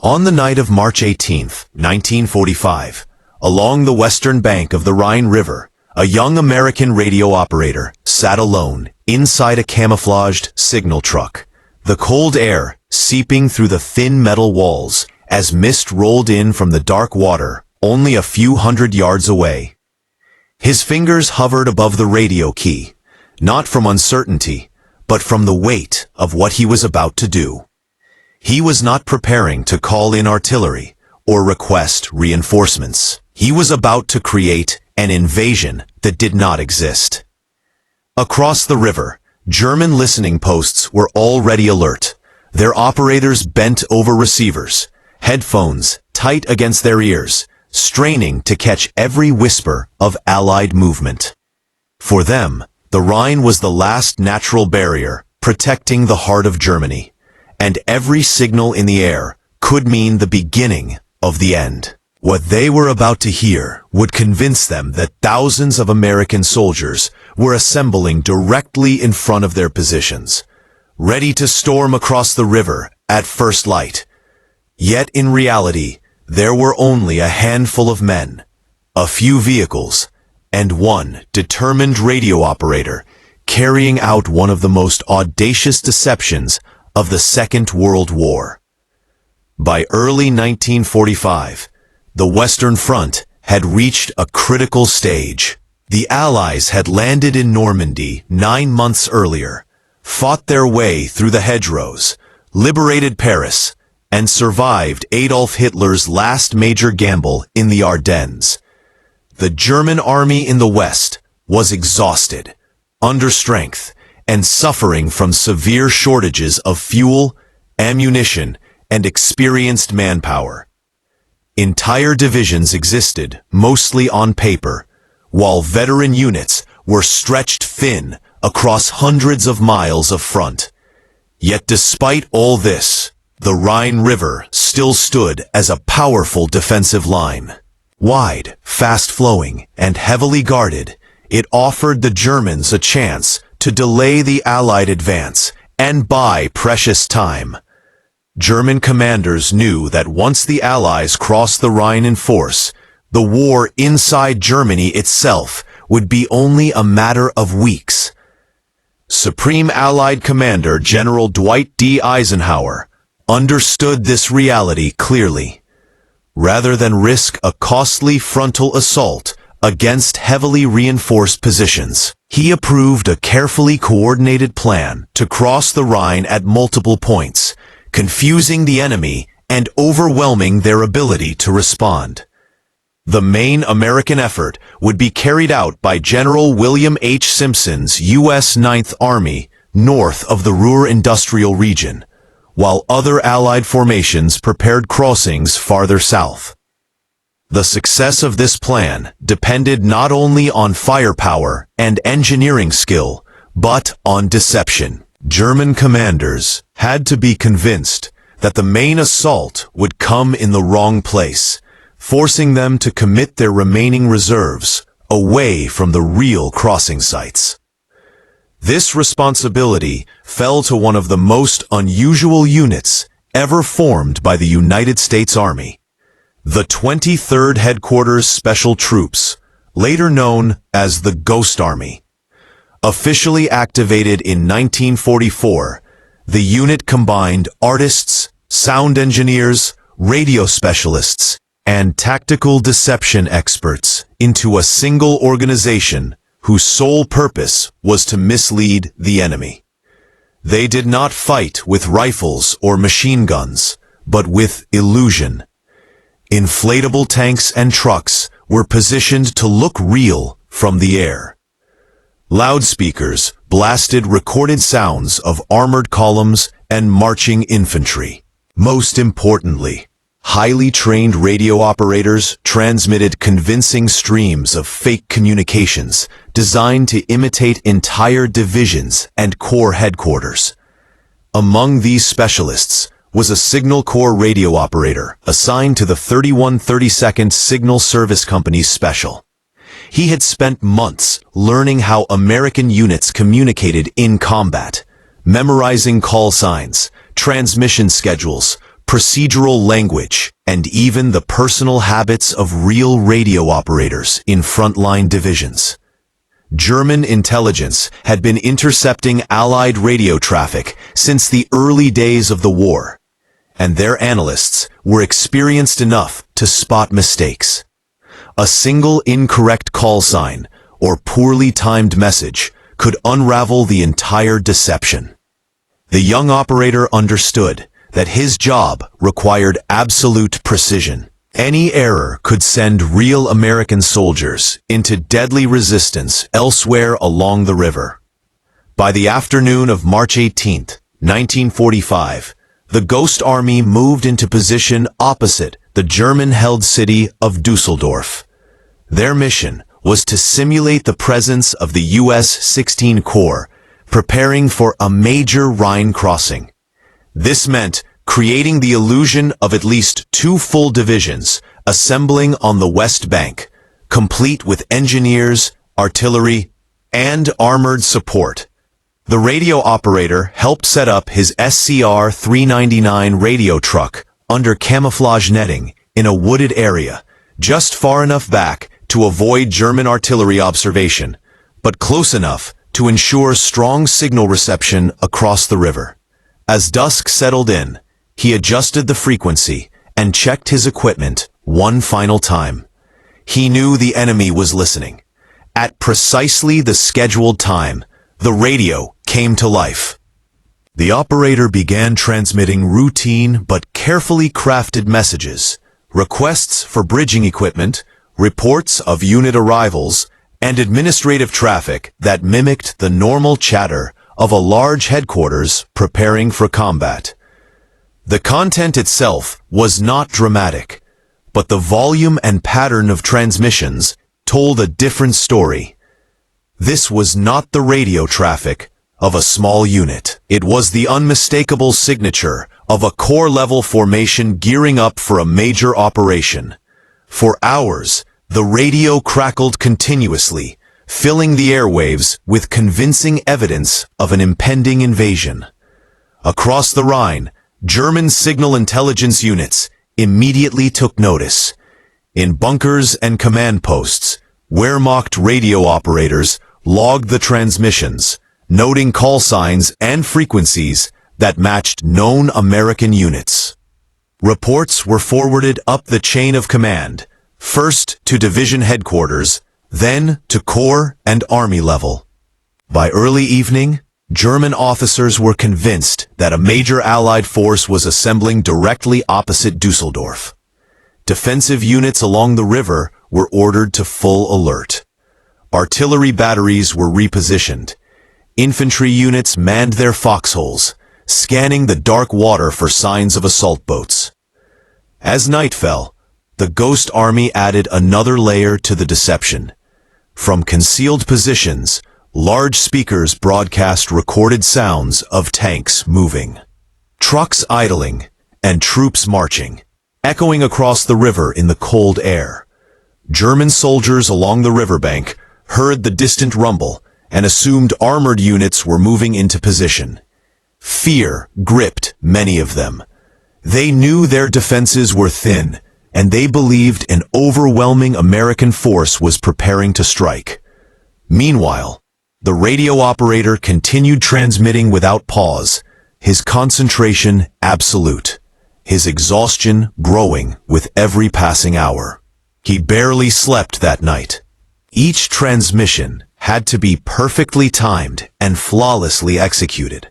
On the night of March 18, 1945, along the western bank of the Rhine River, a young American radio operator sat alone inside a camouflaged signal truck, the cold air seeping through the thin metal walls as mist rolled in from the dark water only a few hundred yards away. His fingers hovered above the radio key, not from uncertainty, but from the weight of what he was about to do. He was not preparing to call in artillery or request reinforcements. He was about to create an invasion that did not exist. Across the river, German listening posts were already alert, their operators bent over receivers, headphones tight against their ears, straining to catch every whisper of Allied movement. For them, the Rhine was the last natural barrier protecting the heart of Germany, and every signal in the air could mean the beginning of the end. What they were about to hear would convince them that thousands of American soldiers were assembling directly in front of their positions, ready to storm across the river at first light. Yet in reality, there were only a handful of men, a few vehicles, and one determined radio operator carrying out one of the most audacious deceptions of the Second World War. By early 1945, the Western Front had reached a critical stage. The Allies had landed in Normandy 9 months earlier, fought their way through the hedgerows, liberated Paris, and survived Adolf Hitler's last major gamble in the Ardennes. The German army in the West was exhausted, under strength, and suffering from severe shortages of fuel, ammunition, and experienced manpower. Entire divisions existed, mostly on paper, while veteran units were stretched thin across hundreds of miles of front. Yet despite all this, the Rhine River still stood as a powerful defensive line. Wide, fast-flowing, and heavily guarded, it offered the Germans a chance to delay the Allied advance and buy precious time. German commanders knew that once the Allies crossed the Rhine in force, the war inside Germany itself would be only a matter of weeks. Supreme Allied Commander General Dwight D. Eisenhower understood this reality clearly. Rather than risk a costly frontal assault against heavily reinforced positions, he approved a carefully coordinated plan to cross the Rhine at multiple points, confusing the enemy and overwhelming their ability to respond. The main American effort would be carried out by General William H. Simpson's U.S. Ninth Army north of the Ruhr Industrial Region, while other Allied formations prepared crossings farther south. The success of this plan depended not only on firepower and engineering skill, but on deception. German commanders had to be convinced that the main assault would come in the wrong place, forcing them to commit their remaining reserves away from the real crossing sites. This responsibility fell to one of the most unusual units ever formed by the United States Army, the 23rd Headquarters Special Troops, later known as the Ghost Army. Officially activated in 1944, the unit combined artists, sound engineers, radio specialists, and tactical deception experts into a single organization whose sole purpose was to mislead the enemy. They did not fight with rifles or machine guns, but with illusion. Inflatable tanks and trucks were positioned to look real from the air. Loudspeakers blasted recorded sounds of armored columns and marching infantry. Most importantly, highly trained radio operators transmitted convincing streams of fake communications designed to imitate entire divisions and corps headquarters. Among these specialists was a Signal Corps radio operator assigned to the 3132nd Signal Service Company's Special. He had spent months learning how American units communicated in combat, memorizing call signs, transmission schedules, procedural language, and even the personal habits of real radio operators in frontline divisions. German intelligence had been intercepting Allied radio traffic since the early days of the war, and their analysts were experienced enough to spot mistakes. A single incorrect call sign or poorly timed message could unravel the entire deception. The young operator understood that his job required absolute precision. Any error could send real American soldiers into deadly resistance elsewhere along the river. By the afternoon of March 18, 1945, the Ghost Army moved into position opposite the German-held city of Dusseldorf. Their mission was to simulate the presence of the U.S. 16 Corps, preparing for a major Rhine crossing. This meant creating the illusion of at least 2 full divisions assembling on the West Bank, complete with engineers, artillery, and armored support. The radio operator helped set up his SCR 399 radio truck under camouflage netting in a wooded area, just far enough back to avoid German artillery observation, but close enough to ensure strong signal reception across the river. As dusk settled in, he adjusted the frequency and checked his equipment one final time. He knew the enemy was listening. At precisely the scheduled time, the radio came to life. The operator began transmitting routine but carefully crafted messages, requests for bridging equipment, reports of unit arrivals, and administrative traffic that mimicked the normal chatter of a large headquarters preparing for combat. The content itself was not dramatic, but the volume and pattern of transmissions told a different story. This was not the radio traffic of a small unit. It was the unmistakable signature of a corps-level formation gearing up for a major operation. For hours, the radio crackled continuously, filling the airwaves with convincing evidence of an impending invasion. Across the Rhine, German signal intelligence units immediately took notice. In bunkers and command posts, Wehrmacht radio operators logged the transmissions, noting call signs and frequencies that matched known American units. Reports were forwarded up the chain of command, first to division headquarters, then to corps and army level. By early evening, German officers were convinced that a major Allied force was assembling directly opposite Dusseldorf. Defensive units along the river were ordered to full alert. Artillery batteries were repositioned. Infantry units manned their foxholes, scanning the dark water for signs of assault boats. As night fell, the Ghost Army added another layer to the deception. From concealed positions, large speakers broadcast recorded sounds of tanks moving, trucks idling, and troops marching, echoing across the river in the cold air. German soldiers along the riverbank heard the distant rumble and assumed armored units were moving into position. Fear gripped many of them. They knew their defenses were thin, and they believed an overwhelming American force was preparing to strike. Meanwhile, the radio operator continued transmitting without pause, his concentration absolute, his exhaustion growing with every passing hour. He barely slept that night. Each transmission had to be perfectly timed and flawlessly executed.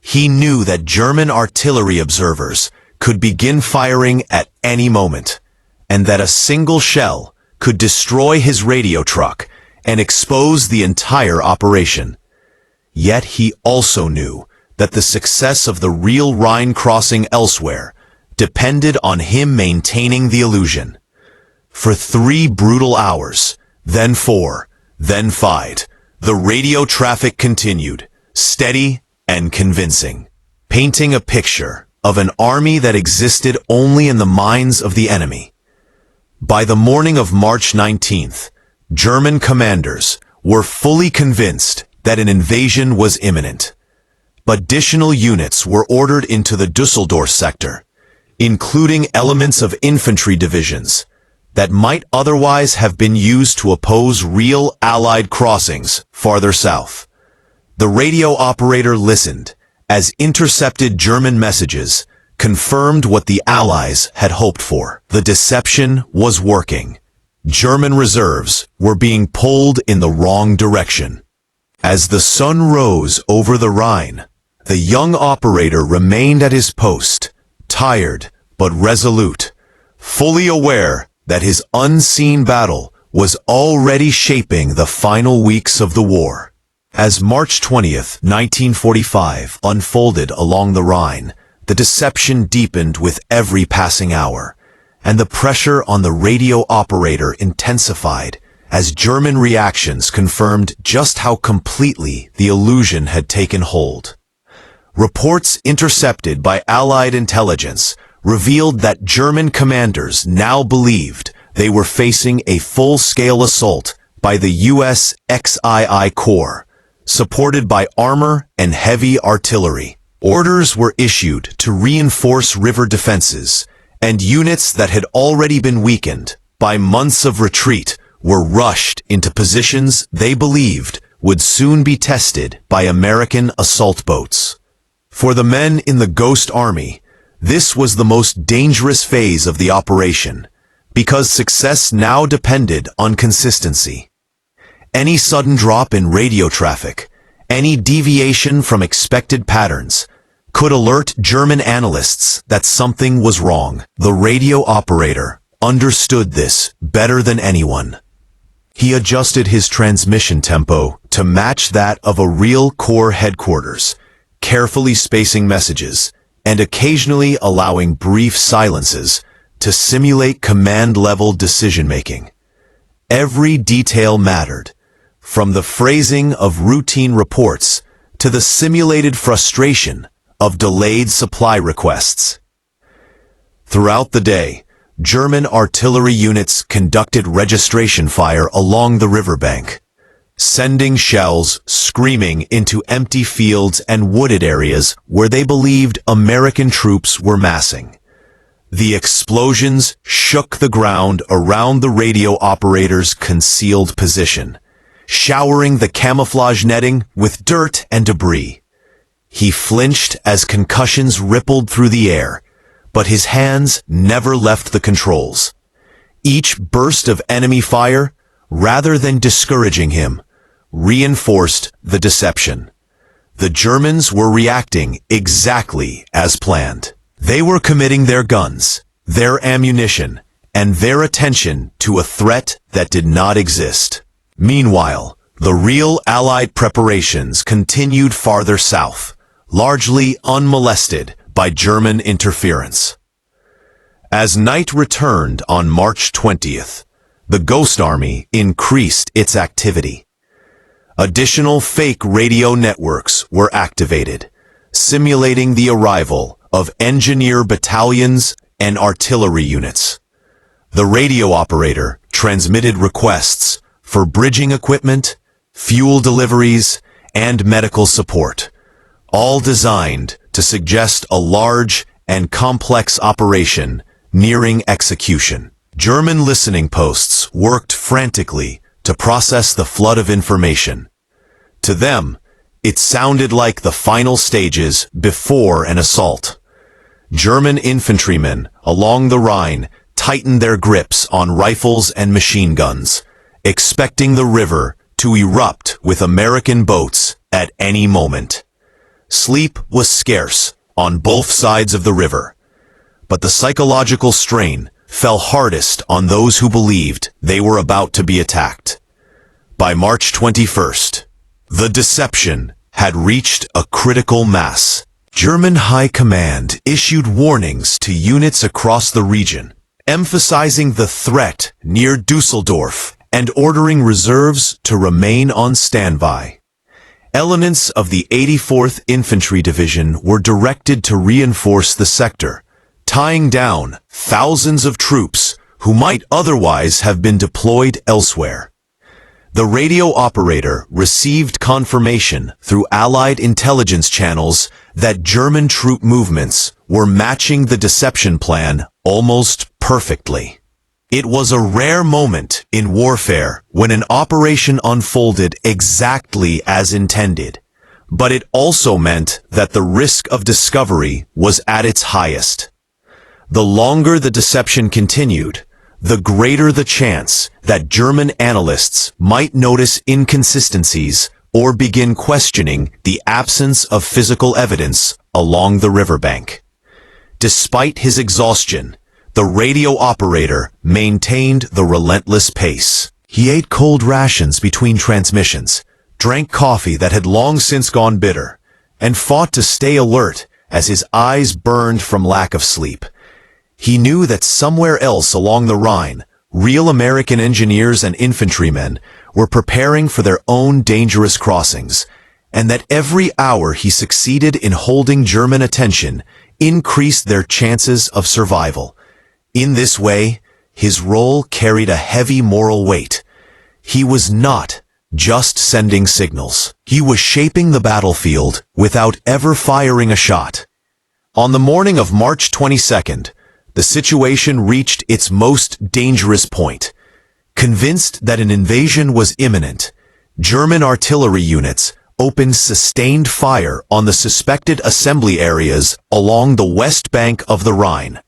He knew that German artillery observers could begin firing at any moment, and that a single shell could destroy his radio truck and expose the entire operation. Yet he also knew that the success of the real Rhine crossing elsewhere depended on him maintaining the illusion. For 3 brutal hours, then 4, then 5, the radio traffic continued, steady and convincing, painting a picture of an army that existed only in the minds of the enemy. By the morning of March 19th, German commanders were fully convinced that an invasion was imminent. Additional units were ordered into the Dusseldorf sector. including elements of infantry divisions that might otherwise have been used to oppose real Allied crossings farther south. The radio operator listened as intercepted German messages confirmed what the Allies had hoped for. The deception was working. German reserves were being pulled in the wrong direction. As the sun rose over the Rhine, the young operator remained at his post, tired but resolute, fully aware that his unseen battle was already shaping the final weeks of the war. As March 20th, 1945 unfolded along the Rhine, the deception deepened with every passing hour, and the pressure on the radio operator intensified as German reactions confirmed just how completely the illusion had taken hold. Reports intercepted by Allied intelligence revealed that German commanders now believed they were facing a full-scale assault by the U.S. XII Corps, supported by armor and heavy artillery. Orders were issued to reinforce river defenses, and units that had already been weakened by months of retreat were rushed into positions they believed would soon be tested by American assault boats. For the men in the Ghost Army, this was the most dangerous phase of the operation, because success now depended on consistency. Any sudden drop in radio traffic, any deviation from expected patterns, could alert German analysts that something was wrong. The radio operator understood this better than anyone. He adjusted his transmission tempo to match that of a real Corps headquarters, carefully spacing messages and occasionally allowing brief silences to simulate command-level decision-making. Every detail mattered, from the phrasing of routine reports to the simulated frustration of delayed supply requests. Throughout the day, German artillery units conducted registration fire along the riverbank, sending shells screaming into empty fields and wooded areas where they believed American troops were massing. The explosions shook the ground around the radio operator's concealed position, showering the camouflage netting with dirt and debris. He flinched as concussions rippled through the air, but his hands never left the controls. Each burst of enemy fire, rather than discouraging him, reinforced the deception. The Germans were reacting exactly as planned. They were committing their guns, their ammunition, and their attention to a threat that did not exist. Meanwhile, the real Allied preparations continued farther south, largely unmolested by German interference. As night returned on March 20th, the Ghost Army increased its activity. Additional fake radio networks were activated, simulating the arrival of engineer battalions and artillery units. The radio operator transmitted requests for bridging equipment, fuel deliveries, and medical support, all designed to suggest a large and complex operation nearing execution. German listening posts worked frantically to process the flood of information. To them, it sounded like the final stages before an assault. German infantrymen along the Rhine tightened their grips on rifles and machine guns, expecting the river to erupt with American boats at any moment. Sleep was scarce on both sides of the river, but the psychological strain fell hardest on those who believed they were about to be attacked. By March 21st, the deception had reached a critical mass. German High Command issued warnings to units across the region, emphasizing the threat near Dusseldorf and ordering reserves to remain on standby. Elements of the 84th Infantry Division were directed to reinforce the sector, tying down thousands of troops who might otherwise have been deployed elsewhere. The radio operator received confirmation through Allied intelligence channels that German troop movements were matching the deception plan almost perfectly. It was a rare moment in warfare when an operation unfolded exactly as intended, but it also meant that the risk of discovery was at its highest. The longer the deception continued, the greater the chance that German analysts might notice inconsistencies or begin questioning the absence of physical evidence along the riverbank. Despite his exhaustion, the radio operator maintained the relentless pace. He ate cold rations between transmissions, drank coffee that had long since gone bitter, and fought to stay alert as his eyes burned from lack of sleep. He knew that somewhere else along the Rhine, real American engineers and infantrymen were preparing for their own dangerous crossings, and that every hour he succeeded in holding German attention increased their chances of survival. In this way, his role carried a heavy moral weight. He was not just sending signals. He was shaping the battlefield without ever firing a shot. On the morning of March 22nd, the situation reached its most dangerous point. Convinced that an invasion was imminent, German artillery units opened sustained fire on the suspected assembly areas along the west bank of the Rhine.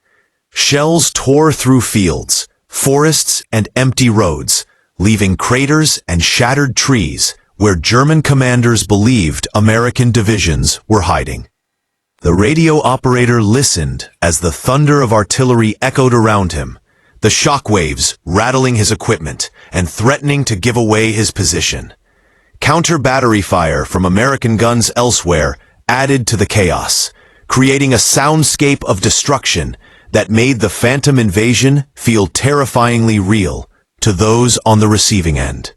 Shells tore through fields, forests, and empty roads, leaving craters and shattered trees where German commanders believed American divisions were hiding. The radio operator listened as the thunder of artillery echoed around him, the shock waves rattling his equipment and threatening to give away his position. Counter-battery fire from American guns elsewhere added to the chaos, creating a soundscape of destruction that made the phantom invasion feel terrifyingly real to those on the receiving end.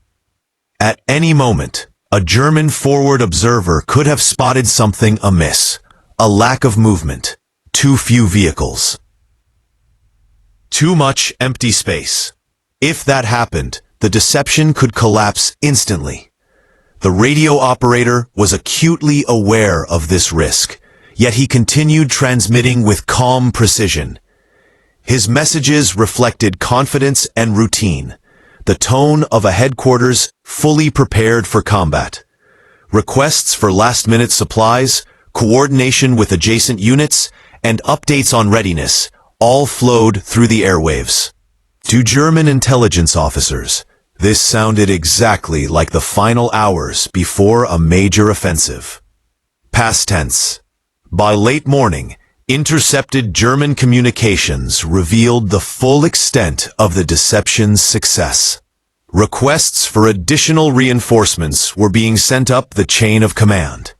At any moment, a German forward observer could have spotted something amiss. A lack of movement, too few vehicles, too much empty space. If that happened, the deception could collapse instantly. The radio operator was acutely aware of this risk, yet he continued transmitting with calm precision. His messages reflected confidence and routine, the tone of a headquarters fully prepared for combat. Requests for last-minute supplies, coordination with adjacent units, and updates on readiness all flowed through the airwaves. To German intelligence officers, this sounded exactly like the final hours before a major offensive. Past tense. By late morning, intercepted German communications revealed the full extent of the deception's success. Requests for additional reinforcements were being sent up the chain of command.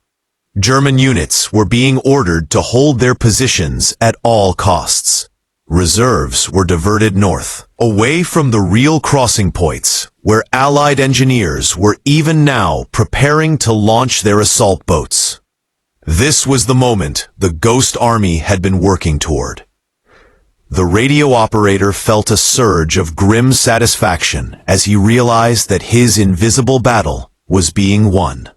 German units were being ordered to hold their positions at all costs. Reserves were diverted north, away from the real crossing points, where Allied engineers were even now preparing to launch their assault boats. This was the moment the Ghost Army had been working toward. The radio operator felt a surge of grim satisfaction as he realized that his invisible battle was being won.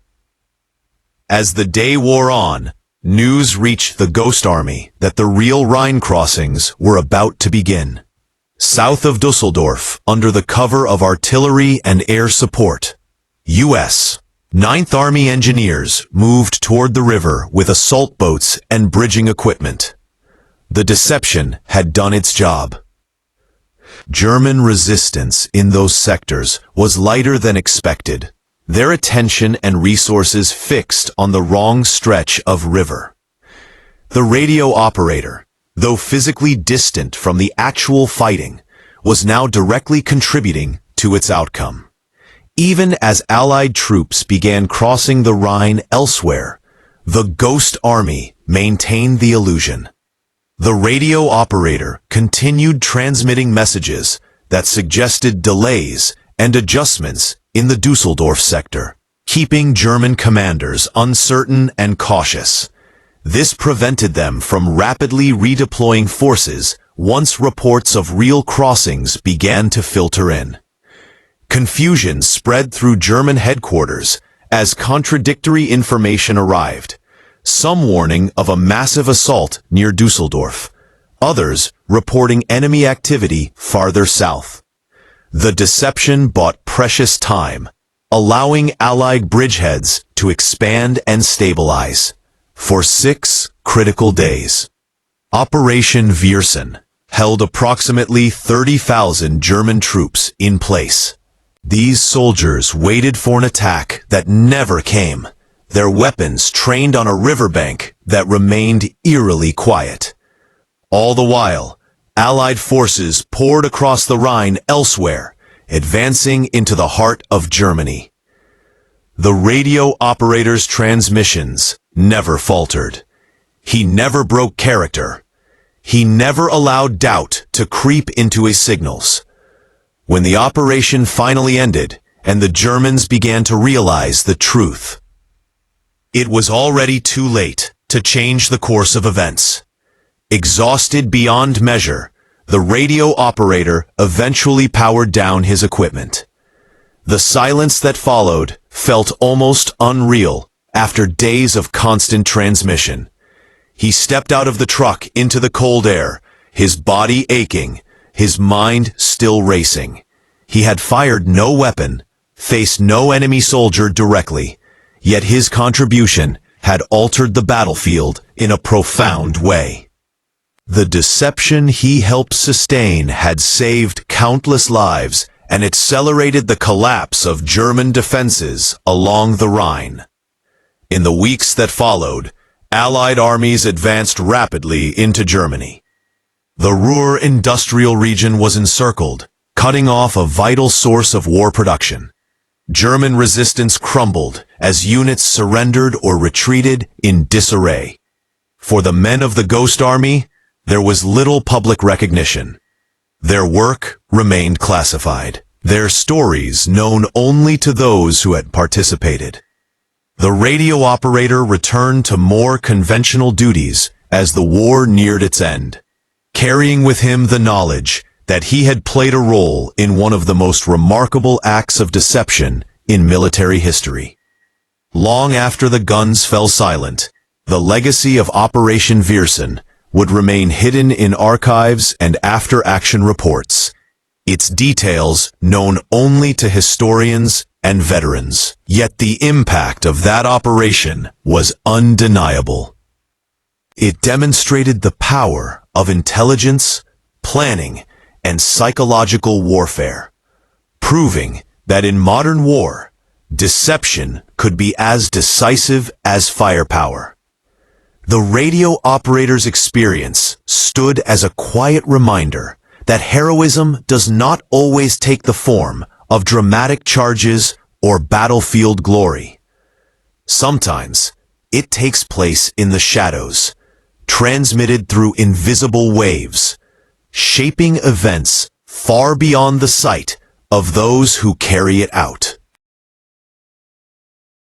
As the day wore on, news reached the Ghost Army that the real Rhine crossings were about to begin. South of Dusseldorf, under the cover of artillery and air support, U.S. 9th Army engineers moved toward the river with assault boats and bridging equipment. The deception had done its job. German resistance in those sectors was lighter than expected, their attention and resources fixed on the wrong stretch of river. The radio operator, though physically distant from the actual fighting, was now directly contributing to its outcome. Even as Allied troops began crossing the Rhine elsewhere, the Ghost Army maintained the illusion. The radio operator continued transmitting messages that suggested delays and adjustments in the Dusseldorf sector, keeping German commanders uncertain and cautious. This prevented them from rapidly redeploying forces once reports of real crossings began to filter in. Confusion spread through German headquarters as contradictory information arrived. some warning of a massive assault near Dusseldorf, others reporting enemy activity farther south. The deception bought precious time, allowing Allied bridgeheads to expand and stabilize for 6 critical days. Operation Viersen held approximately 30,000 German troops in place. These soldiers waited for an attack that never came, their weapons trained on a riverbank that remained eerily quiet. All the while, Allied forces poured across the Rhine elsewhere, advancing into the heart of Germany. The radio operator's transmissions never faltered. He never broke character. He never allowed doubt to creep into his signals. When the operation finally ended and the Germans began to realize the truth, it was already too late to change the course of events. Exhausted beyond measure, the radio operator eventually powered down his equipment. The silence that followed felt almost unreal after days of constant transmission. He stepped out of the truck into the cold air, his body aching, his mind still racing. He had fired no weapon, faced no enemy soldier directly, yet his contribution had altered the battlefield in a profound way. The deception he helped sustain had saved countless lives and accelerated the collapse of German defenses along the Rhine. In the weeks that followed, Allied armies advanced rapidly into Germany. The Ruhr industrial region was encircled, cutting off a vital source of war production. German resistance crumbled as units surrendered or retreated in disarray. For the men of the Ghost Army, there was little public recognition. Their work remained classified, their stories known only to those who had participated. The radio operator returned to more conventional duties as the war neared its end, carrying with him the knowledge that he had played a role in one of the most remarkable acts of deception in military history. Long after the guns fell silent, the legacy of Operation Viersen would remain hidden in archives and after-action reports, its details known only to historians and veterans. Yet the impact of that operation was undeniable. It demonstrated the power of intelligence, planning, and psychological warfare, proving that in modern war, deception could be as decisive as firepower. The radio operator's experience stood as a quiet reminder that heroism does not always take the form of dramatic charges or battlefield glory. Sometimes it takes place in the shadows, transmitted through invisible waves, shaping events far beyond the sight of those who carry it out.